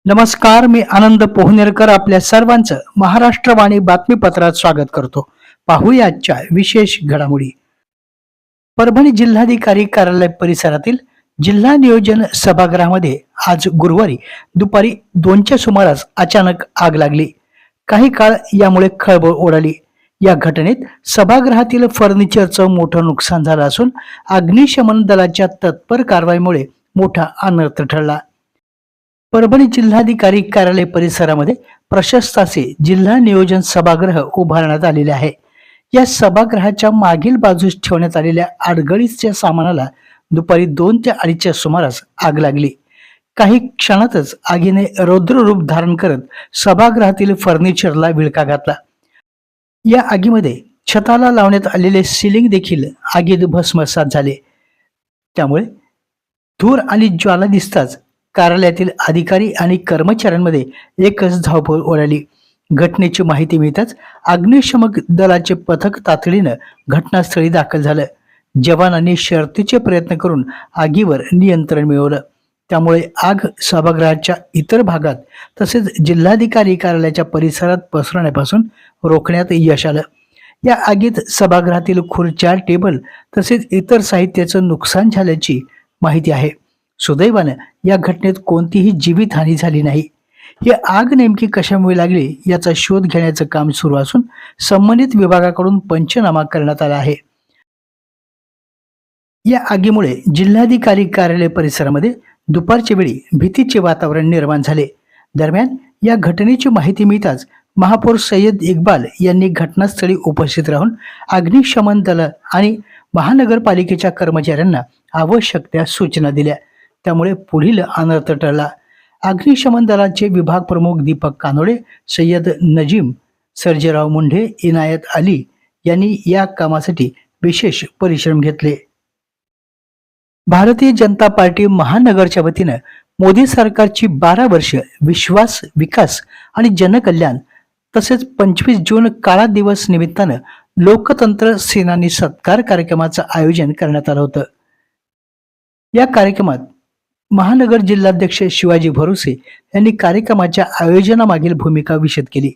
नमस्कार, मी आनंद पोहनेरकर आपल्या सर्वांचं महाराष्ट्रवाणी बातमीपत्रात स्वागत करतो. पाहूया आजच्या विशेष घडामोडी. परभणी जिल्हाधिकारी कार्यालय परिसरातील जिल्हा नियोजन सभागृहामध्ये आज गुरुवारी दुपारी 2च्या सुमारास अचानक आग लागली. काही काळ यामुळे खळबळ उडाली. या घटनेत सभागृहातील फर्निचरचं मोठं नुकसान झालं असून अग्निशमन दलाच्या तत्पर कारवाईमुळे मोठा अनर्थ टळला. परभणी जिल्हाधिकारी कार्यालय परिसरामध्ये प्रशस्त असे जिल्हा नियोजन सभागृह उभारण्यात आलेले आहे. या सभागृहाच्या मागील बाजूस ठेवण्यात आलेल्या आडगळीच्या सामानाला दुपारी 2 ते 2:30च्या सुमारास आग लागली. काही क्षणातच आगीने रौद्र रूप धारण करत सभागृहातील फर्निचरला विळखा घातला. या आगीमध्ये छताला लावण्यात आलेले सिलिंग देखील आगीत भस्मसात झाले. त्यामुळे धूर आणि ज्वाला दिसताच कार्यालयातील अधिकारी आणि कर्मचाऱ्यांमध्ये एकच धावपळ उडाली. घटनेची माहिती मिळताच अग्निशमन दलाचे पथक तातडीनं घटनास्थळी दाखल झालं. जवानांनी शर्थीचे प्रयत्न करून आगीवर नियंत्रण मिळवलं. त्यामुळे आग सभागृहाच्या इतर भागात तसेच जिल्हाधिकारी कार्यालयाच्या परिसरात पसरण्यापासून रोखण्यात यश आलं. या आगीत सभागृहातील खुर्च्या, टेबल तसेच इतर साहित्याचं नुकसान झाल्याची माहिती आहे. सुदैवानं या घटनेत कोणतीही जीवितहानी झाली नाही. ही आग नेमकी कशामुळे लागली याचा शोध घेण्याचं काम सुरू असून संबंधित विभागाकडून पंचनामा करण्यात आला आहे. या आगीमुळे जिल्हाधिकारी कार्यालय परिसरामध्ये दुपारच्या वेळी भीतीचे वातावरण निर्माण झाले. दरम्यान या घटनेची माहिती मिळताच महापौर सय्यद इक्बाल यांनी घटनास्थळी उपस्थित राहून अग्निशमन दल आणि महानगरपालिकेच्या कर्मचाऱ्यांना आवश्यक त्या सूचना दिल्या. त्यामुळे पुढील अनर्थ टळला. अग्निशमन दलाचे विभाग प्रमुख दीपक कानोडे, सय्यद नजीम, सर्जेराव मुंढे, इनायत अली यांनी या कामासाठी विशेष परिश्रम घेतले. भारतीय जनता पार्टी महानगरच्या वतीनं मोदी सरकारची 12 वर्ष विश्वास, विकास आणि जनकल्याण तसेच 25 जून काळा दिवस निमित्तानं लोकतंत्र सेनानी सत्कार कार्यक्रमाचं आयोजन करण्यात आलं होतं. या कार्यक्रमात महानगर जिल्हाध्यक्ष शिवाजी भरोसे यांनी कार्यक्रमाच्या आयोजनामागील भूमिका विशद केली.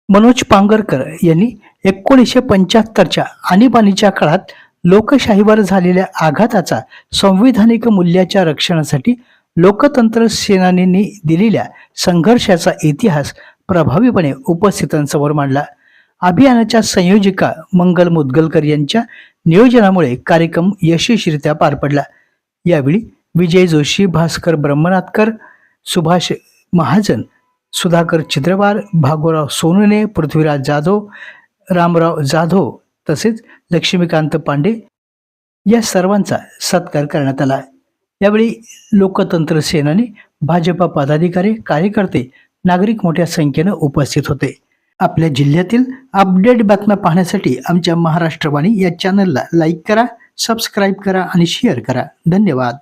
मनोज पांगरकर यांनी 1975च्या आणीबाणीच्या काळात लोकशाहीवर झालेल्या आघाताचा संविधानिक मूल्याच्या रक्षणासाठी लोकतंत्र सेनानींनी दिलेल्या संघर्षाचा इतिहास प्रभावीपणे उपस्थितांसमोर मांडला. अभियानाच्या संयोजिका मंगल मुदगलकर यांच्या नियोजनामुळे कार्यक्रम यशस्वीरित्या पार पडला. यावेळी विजय जोशी, भास्कर ब्रह्मनाथकर, सुभाष महाजन, सुधाकर चित्रवार, भागोराव सोनने, पृथ्वीराज जाधव, रामराव जाधव तसेच लक्ष्मीकांत पांडे या सर्वांचा सत्कार करण्यात आला. यावेळी लोकतंत्र सेनानी, भाजपा पदाधिकारी, कार्यकर्ते, नागरिक मोठ्या संख्येनं उपस्थित होते. आपल्या जिल्ह्यातील अपडेट बातम्या पाहण्यासाठी आमच्या महाराष्ट्रवाणी या चॅनलला लाईक करा, सबस्क्राईब करा आणि शेअर करा. धन्यवाद.